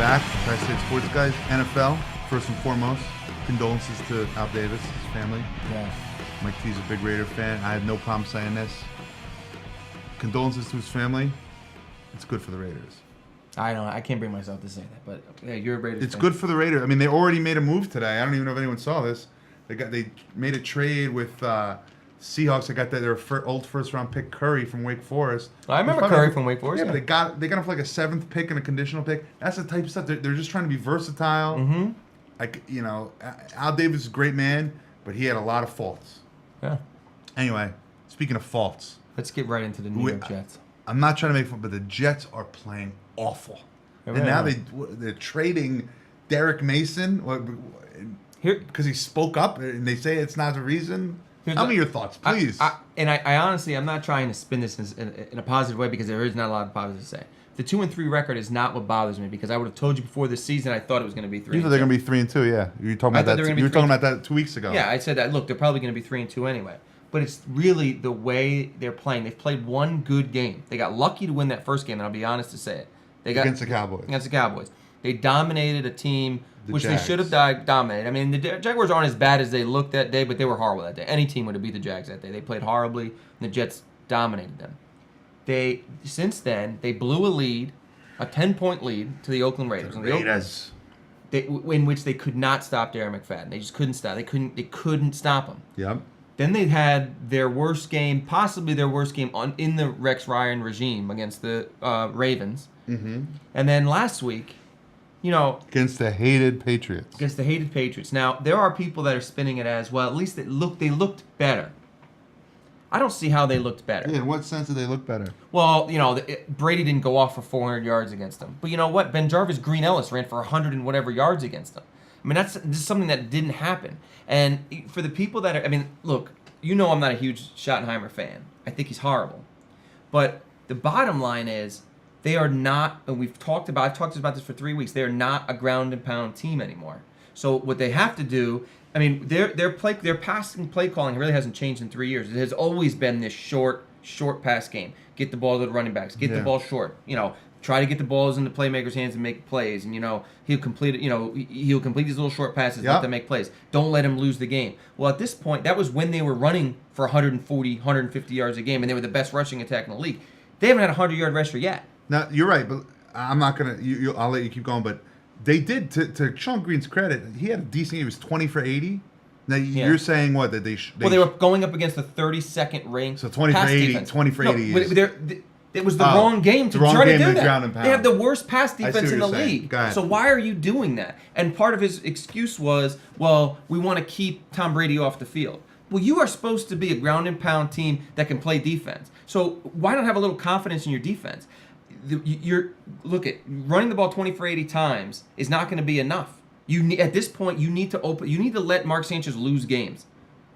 back. Tri-State Sports Guys, NFL, first and foremost. Condolences to Al Davis, his family. Yeah. Mike T's a big Raider fan. I have no problem saying this. Condolences to his family. It's good for the Raiders. I don't know. I can't bring myself to say that, but yeah, you're a Raiders It's fan. good for the Raiders. I mean, they already made a move today. I don't even know if anyone saw this. They made a trade with Seahawks. They got their old first-round pick Curry from Wake Forest. I remember Curry from Wake Forest. Yeah, but they got him for like a 7th pick and a conditional pick. That's the type of stuff. They're just trying to be versatile. Mm-hmm. Like, Al Davis is a great man, but he had a lot of faults. Yeah. Anyway, speaking of faults, Let's get right into the New York Jets. I'm not trying to make fun, but the Jets are playing awful. Yeah, And now are. they're trading Derek Mason because he spoke up, and they say it's not the reason. Tell me your thoughts, please. I honestly, I'm not trying to spin this in a positive way because there is not a lot of positive to say. The 2-3 record is not what bothers me because I would have told you before this season I thought it was going to be 3. You thought they're going to be 3-2, yeah. You were talking about that. You were talking about that 2 weeks ago. Yeah, I said that. Look, they're probably going to be 3-2 anyway. But it's really the way they're playing. They've played one good game. They got lucky to win that first game, and I'll be honest to say it. Against the Cowboys. Against the Cowboys. They dominated a team which Jags. they should have dominated. I mean, the Jaguars aren't as bad as they looked that day, but they were horrible that day. Any team would have beat the Jags that day. They played horribly, and the Jets dominated them. Since then, they blew a lead, a 10-point lead to the Oakland Raiders. In which they could not stop Darren McFadden. They just couldn't stop. They couldn't stop him. Yep. Then they had their worst game, possibly their worst game in the Rex Ryan regime against the Ravens. Mm-hmm. And then last week, against the hated Patriots. Now, there are people that are spinning it as, well, at least they looked better. I don't see how they looked better. Yeah, in what sense did they look better? Well, Brady didn't go off for 400 yards against them. But you know what? Ben Jarvis, Green Ellis ran for 100 and whatever yards against them. I mean, this is something that didn't happen. And for the people that are, look, I'm not a huge Schottenheimer fan. I think he's horrible. But the bottom line is, they are not, and I've talked about this for 3 weeks, they are not a ground and pound team anymore. So what they have to do, their passing play calling really hasn't changed in 3 years. It has always been this short pass game. Get the ball to the running backs. Get the ball short. Try to get the balls in the playmakers' hands and make plays. And he'll complete it. He'll complete these little short passes. Let them make plays. Don't let him lose the game. Well, at this point, that was when they were running for 140, 150 yards a game, and they were the best rushing attack in the league. They haven't had a 100-yard rusher yet. Now you're right, but I'm not gonna. I'll let you keep going. But they did, to Sean Green's credit, he had a decent game. He was 20 for 80. Now you're saying what that they were going up against the 32nd ranked. So 20 for 80. Defense. 20 for 80 is. It was the wrong game to try to do that. They have the worst pass defense in the league. So why are you doing that? And part of his excuse was, well, we want to keep Tom Brady off the field. Well, you are supposed to be a ground and pound team that can play defense. So why not have a little confidence in your defense? Running the ball 20 for 80 times is not going to be enough. At this point, you need to let Mark Sanchez lose games.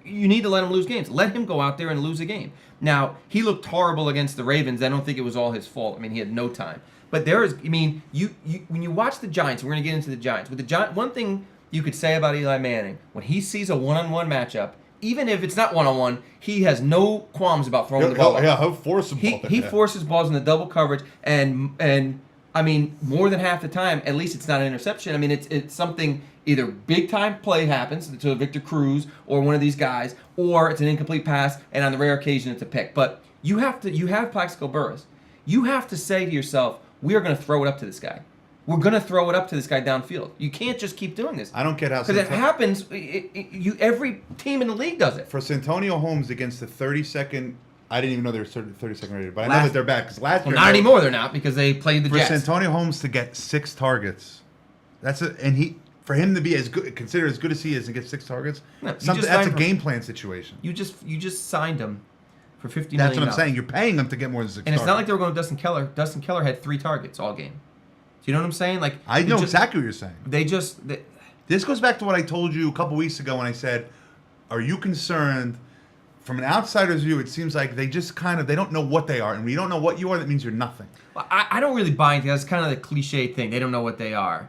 You need to let him lose games. Let him go out there and lose a game. Now, he looked horrible against the Ravens. I don't think it was all his fault. He had no time. But when you watch the Giants, we're going to get into the Giants. With the Giants, one thing you could say about Eli Manning, when he sees a one-on-one matchup, even if it's not one-on-one, he has no qualms about throwing the ball. He'll force the ball. He forces balls in the double coverage, and more than half the time, at least it's not an interception. It's something, either big-time play happens to Victor Cruz or one of these guys, or it's an incomplete pass, and on the rare occasion it's a pick. But you have Plaxico Burress. You have to say to yourself, we are going to throw it up to this guy. We're going to throw it up to this guy downfield. You can't just keep doing this. I don't get how... Because it happens, every team in the league does it. For Santonio Holmes against the 32nd... I didn't even know they were 32nd rated, but I know that they're back. Because last year... Not anymore, they're not, because they played the Jets. For Santonio Holmes to get 6 targets, for him to be considered as good as he is and get 6 targets, that's a game plan situation. You just signed him for $50 million. That's what I'm saying. You're paying him to get more than 6 targets. And it's not like they were going to Dustin Keller. Dustin Keller had 3 targets all game. Do you know what I'm saying? I know exactly what you're saying. This goes back to what I told you a couple weeks ago when I said, are you concerned... From an outsider's view, it seems like they just they don't know what they are. And when you don't know what you are, that means you're nothing. Well, I don't really buy into that. That's kind of the cliche thing. They don't know what they are.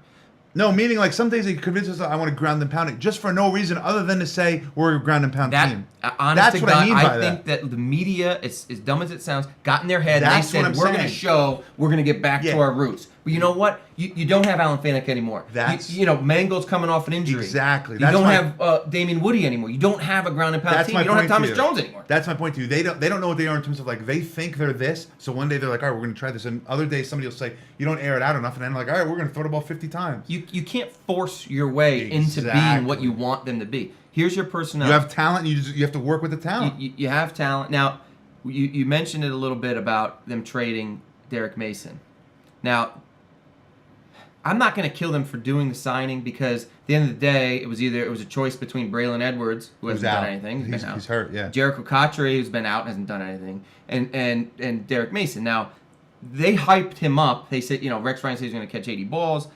No, meaning some days they convince us I want to ground and pound it just for no reason other than to say we're a ground and pound team. That's what I mean by that. I think that the media, as dumb as it sounds, got in their head and they said, we're going to get back to our roots. But you know what? You don't have Alan Faneca anymore. That's- you know, Mangold's coming off an injury. Exactly. You That's don't my- have Damian Woody anymore. You don't have a ground and pound That's team. my You don't have point to Thomas you. Jones anymore. That's my point to you. They don't know what they are in terms of like they think they're this. So one day they're like, all right, we're going to try this, and other days somebody will say you don't air it out enough, and then like, all right, we're going to throw the ball 50 times. You can't force your way into being what you want them to be. Here's your personnel. You have talent. You have to work with the talent. You have talent. Now, you mentioned it a little bit about them trading Derek Mason. Now, I'm not going to kill them for doing the signing because at the end of the day, it was a choice between Braylon Edwards, who hasn't done anything, He's hurt. Yeah. Jericho Cotchery, who's been out and hasn't done anything, and Derek Mason. Now, they hyped him up. They said, Rex Ryan says he's going to catch 80 balls.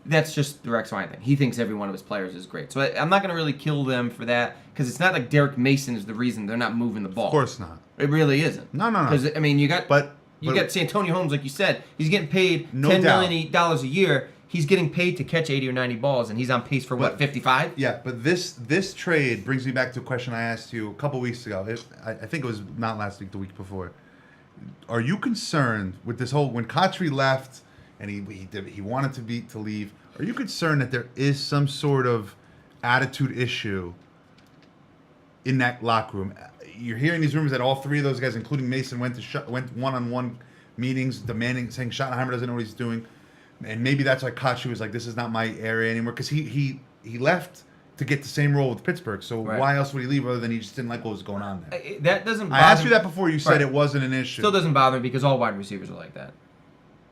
That's just the Rex Ryan thing. He thinks every one of his players is great. So I'm not going to really kill them for that because it's not like Derek Mason is the reason they're not moving the ball. Of course not. It really isn't. No. Because, I mean, you got Santonio Holmes, like you said. He's getting paid $10 million a year. He's getting paid to catch 80 or 90 balls, and he's on pace for, 55? Yeah, but this trade brings me back to a question I asked you a couple weeks ago. I think it was not last week, the week before. Are you concerned with this whole, when Cotchery left and he wanted to leave, are you concerned that there is some sort of attitude issue in that locker room? You're hearing these rumors that all three of those guys, including Mason, went one-on-one meetings saying Schottenheimer doesn't know what he's doing. And maybe that's why Cotchery was like, this is not my area anymore. Because he left to get the same role with Pittsburgh. So why else would he leave other than he just didn't like what was going on there? That doesn't bother I asked you that before. You said Right. it wasn't an issue. Still doesn't bother me because all wide receivers are like that.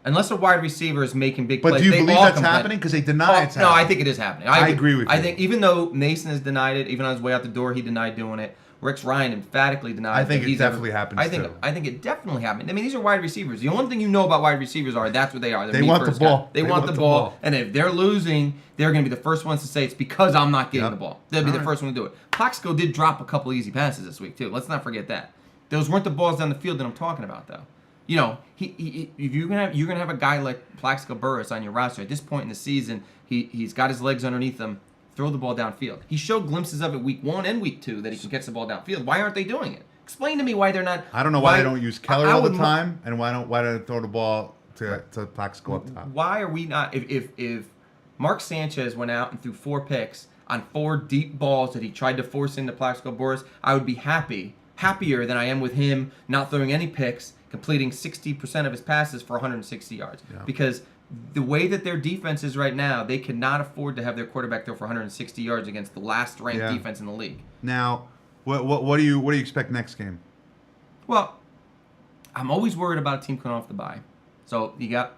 Unless a wide receiver is making big But plays. do you they believe all that's complain. happening? Because they deny it's happening. No, I think it is happening. I agree with you. I think even though Mason has denied it, even on his way out the door, he denied doing it. Rex Ryan emphatically denied I think that it he's definitely happens, I think it definitely happened. I mean, these are wide receivers. The only thing you know about wide receivers are that's what they are. They're They want the meat-first guys. ball. They want the ball. And if they're losing, they're going to be the first ones to say it's because I'm not getting the ball. They'll be the first one to do it. Plaxico did drop a couple easy passes this week too. Let's not forget that. Those weren't the balls down the field that I'm talking about though. If you're gonna have a guy like Plaxico Burress on your roster at this point in the season, he's got his legs underneath him. Throw the ball downfield. He showed glimpses of it week 1 and week 2 that he can catch the ball downfield. Why aren't they doing it? Explain to me why they're not. I don't know why they don't use Keller all the time, and why don't they throw the ball to Plaxico up top? Why are we not? If Mark Sanchez went out and threw 4 picks on 4 deep balls that he tried to force into Plaxico Burress, I would be happier than I am with him not throwing any picks, completing 60% of his passes for 160 yards. Yeah. Because the way that their defense is right now, they cannot afford to have their quarterback throw for 160 yards against the last ranked defense in the league. Now, what do you expect next game? Well, I'm always worried about a team coming off the bye. So you got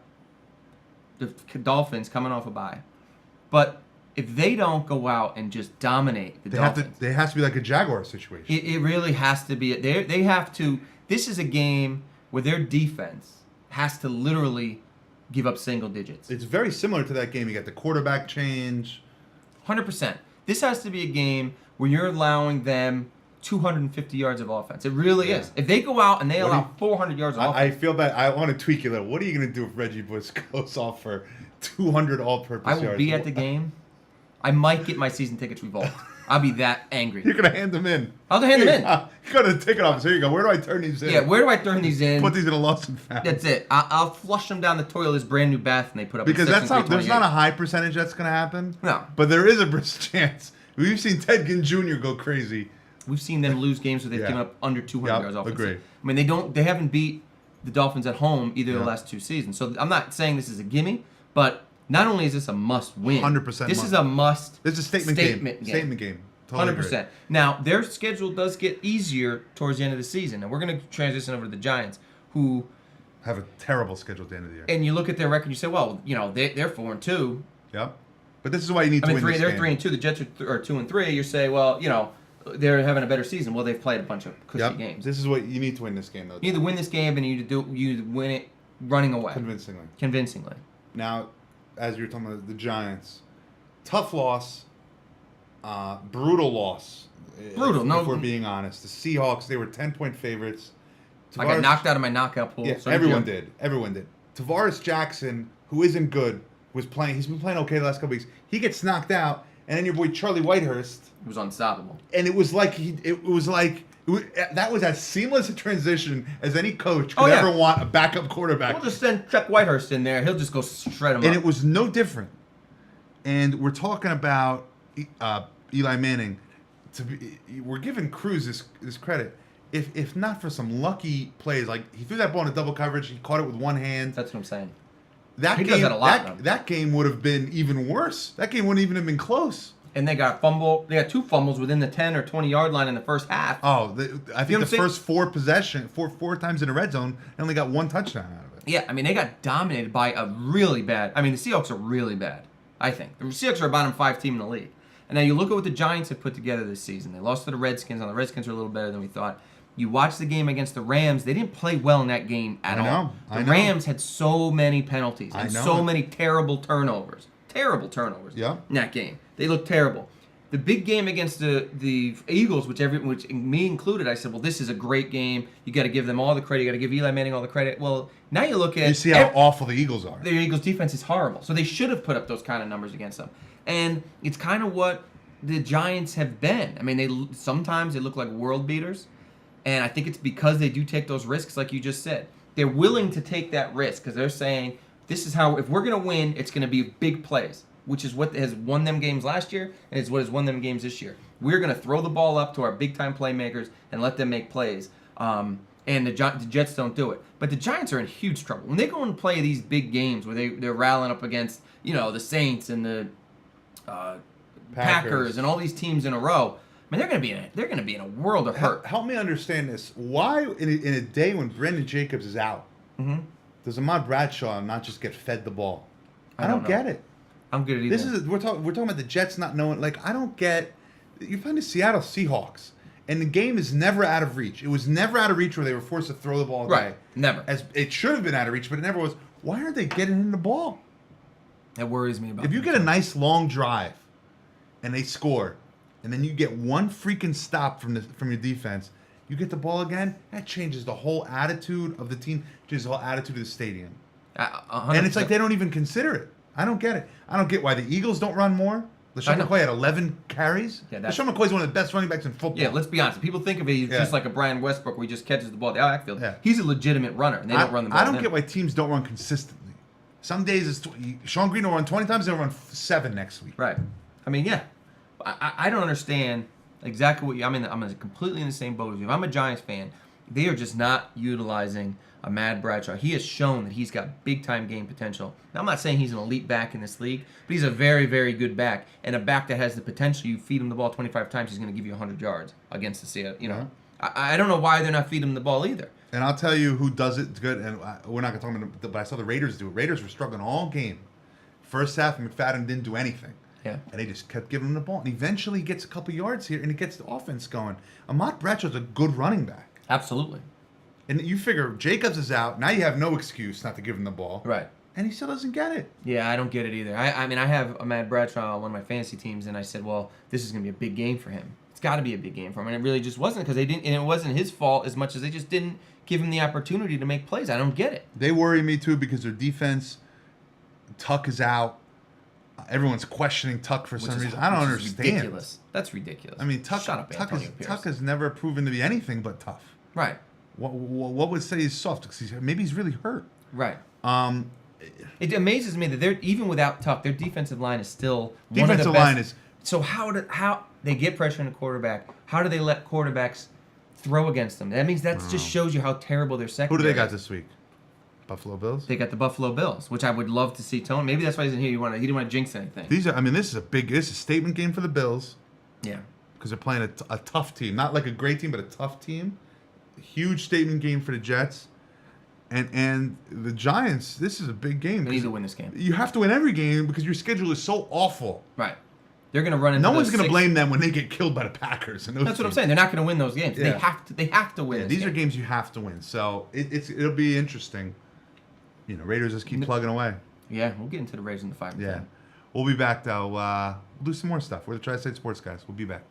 the Dolphins coming off a bye. But if they don't go out and just dominate the Dolphins, They have to be like a Jaguar situation. it really has to be. They have to. This is a game where their defense has to literally give up single digits. It's very similar to that game. You got the quarterback change. 100%. This has to be a game where you're allowing them 250 yards of offense. It really is. If they go out and they allow 400 yards of offense. I feel bad. I want to tweak you a little. What are you going to do if Reggie Bush goes off for 200 all-purpose I yards? will be at the game. I might get my season tickets revoked. I'll be that angry. You're going to hand them in. I'll hand them in. You got a ticket office. Here you go. Where do I turn these in? Yeah, where do I turn these in? Put these in a lost and found. That's it. I'll flush them down the toilet, this brand new bath, and they put up Because a 6 that's not. and There's not a high percentage that's going to happen. No. But there is a brisk chance. We've seen Ted Ginn Jr. go crazy. We've seen them lose games where they've given up under 200 yards offense. Agreed. I mean, they haven't beat the Dolphins at home either of the last 2 seasons. So I'm not saying this is a gimme, but not only is this a must win, 100% this is a must. This is a statement game. Statement game. Totally 100%. agree. Now, their schedule does get easier towards the end of the season. And we're going to transition over to the Giants, who Have a terrible schedule at the end of the year. and you look at their record, you say, well, they're 4-2. Yep. But this is why you need to win this They're game. 3-2. The Jets are 2-3. You say, well, they're having a better season. Well, they've played a bunch of cushy games. This is what you need to win this game, though. You need to win this game, and you need to win it running away convincingly. Now, as you're talking about the Giants, tough loss, brutal loss. Brutal. If we're being honest, the Seahawks, they were 10-point favorites. I got knocked out of my knockout pool. Yeah, So everyone did. Everyone did. Tavares Jackson, who isn't good, was playing. He's been playing okay the last couple weeks. He gets knocked out, and then your boy Charlie Whitehurst. It was unstoppable. And it was like That was as seamless a transition as any coach could Oh, yeah. ever want a backup quarterback. We'll just send Chuck Whitehurst in there. He'll just go shred him And up. it was no different. And we're talking about Eli Manning. We're giving Cruz this credit. If not for some lucky plays, like he threw that ball into double coverage, he caught it with one hand. That's what I'm saying. That He game, does that a lot, though. that game would have been even worse. That game wouldn't even have been close. And they got a fumble. They got 2 fumbles within the 10 or 20 yard line in the first half. Oh, I think what I'm the saying? first 4 times in the red zone, they only got 1 touchdown out of it. Yeah, I mean, they got dominated by a really bad. I mean, the Seahawks are really bad, I think. The Seahawks are a bottom 5 team in the league. And now you look at what the Giants have put together this season. They lost to the Redskins. Now, the Redskins are a little better than we thought. You watch the game against the Rams. They didn't play well in that game at all. I The know. Rams had so many penalties and I know so it. many terrible turnovers. Terrible turnovers Yeah. in that game. They looked terrible. The big game against the Eagles, which me included, I said, well, this is a great game. You got to give them all the credit. You got to give Eli Manning all the credit. Well, now you look at You see how awful the Eagles are. the Eagles' defense is horrible, so they should have put up those kind of numbers against them. And it's kind of what the Giants have been. I mean, sometimes they look like world beaters, and I think it's because they do take those risks, like you just said. They're willing to take that risk because they're saying, this is how, if we're going to win, it's going to be big plays, which is what has won them games last year and is what has won them games this year. We're going to throw the ball up to our big-time playmakers and let them make plays. And the Jets don't do it. But the Giants are in huge trouble. When they go and play these big games where they're rallying up against, the Saints and the Packers and all these teams in a row, I mean, they're gonna be in a world of hurt. Help me understand this. Why, in a day when Brendan Jacobs is out, does Ahmad Bradshaw not just get fed the ball? I don't know. get it. I don't get it either. We're talking about the Jets not knowing. Like, I don't get. You're playing the Seattle Seahawks, and the game is never out of reach. It was never out of reach where they were forced to throw the ball. Right. Never. As it should have been out of reach, but it never was. Why aren't they getting in the ball? That worries me about. If you get a nice long drive, and they score, and then you get one freaking stop from your defense, you get the ball again. That changes the whole attitude of the team. Changes the whole attitude of the stadium. 100%. And it's like they don't even consider it. I don't get it. I don't get why the Eagles don't run more. LeSean McCoy had 11 carries. Yeah, LeSean McCoy's one of the best running backs in football. Yeah, let's be honest. People think of it as just like a Brian Westbrook where he just catches the ball at the backfield. Yeah. He's a legitimate runner, and they don't run the ball. I don't get why teams don't run consistently. Some days it's Sean Green will run 20 times, they'll run 7 next week. Right. I mean, yeah. I don't understand exactly what you. I'm completely in the same boat as you. If I'm a Giants fan, they are just not utilizing Ahmad Bradshaw. He has shown that he's got big time game potential. Now, I'm not saying he's an elite back in this league, but he's a very, very good back, and a back that has the potential. You feed him the ball 25 times, he's going to give you 100 yards against the Seattle. I don't know why they're not feeding him the ball either. And I'll tell you who does it good, and we're not going to talk about it, but I saw the Raiders do it. Raiders were struggling all game. First half, McFadden didn't do anything. Yeah. And they just kept giving him the ball. And eventually he gets a couple yards here, and he gets the offense going. Ahmad Bradshaw's a good running back. Absolutely. And you figure Jacobs is out. Now you have no excuse not to give him the ball. Right. And he still doesn't get it. Yeah, I don't get it either. I mean, I have Ahmad Bradshaw on one of my fantasy teams, and I said, well, this is going to be a big game for him. It's got to be a big game for him. And it really just wasn't because they didn't, and it wasn't his fault as much as they just didn't give him the opportunity to make plays. I don't get it. They worry me too because their defense, Tuck is out. Everyone's questioning Tuck for some reason. I don't understand. Ridiculous. That's ridiculous. I mean, Tuck has never proven to be anything but tough. Right. What would say he's soft? Because maybe he's really hurt. Right. It amazes me that they're even without Tuck, their defensive line is still one of the Defensive best. line is. So how they get pressure on the quarterback? How do they let quarterbacks throw against them? That means that just shows you how terrible their Who secondary. do they got this week? Buffalo Bills. They got the Buffalo Bills, which I would love to see Tony. Maybe that's why he's in here. He didn't want to jinx anything. This is a statement game for the Bills Yeah. because they're playing a tough team, not like a great team, but a tough team. Huge statement game for the Jets, and the Giants. This is a big game. They need to win this game. You have to win every game because your schedule is so awful. Right. They're going to run into No one's going to blame them when they get killed by the Packers. And That's what I'm saying. They're not going to win those games. Yeah. They have to win. Yeah, this these are game. games you have to win. So it'll be interesting. Raiders just keep plugging away. Yeah, we'll get into the Raiders in the 5 and Yeah. 10. We'll be back, though. We'll do some more stuff. We're the Tri-State Sports guys. We'll be back.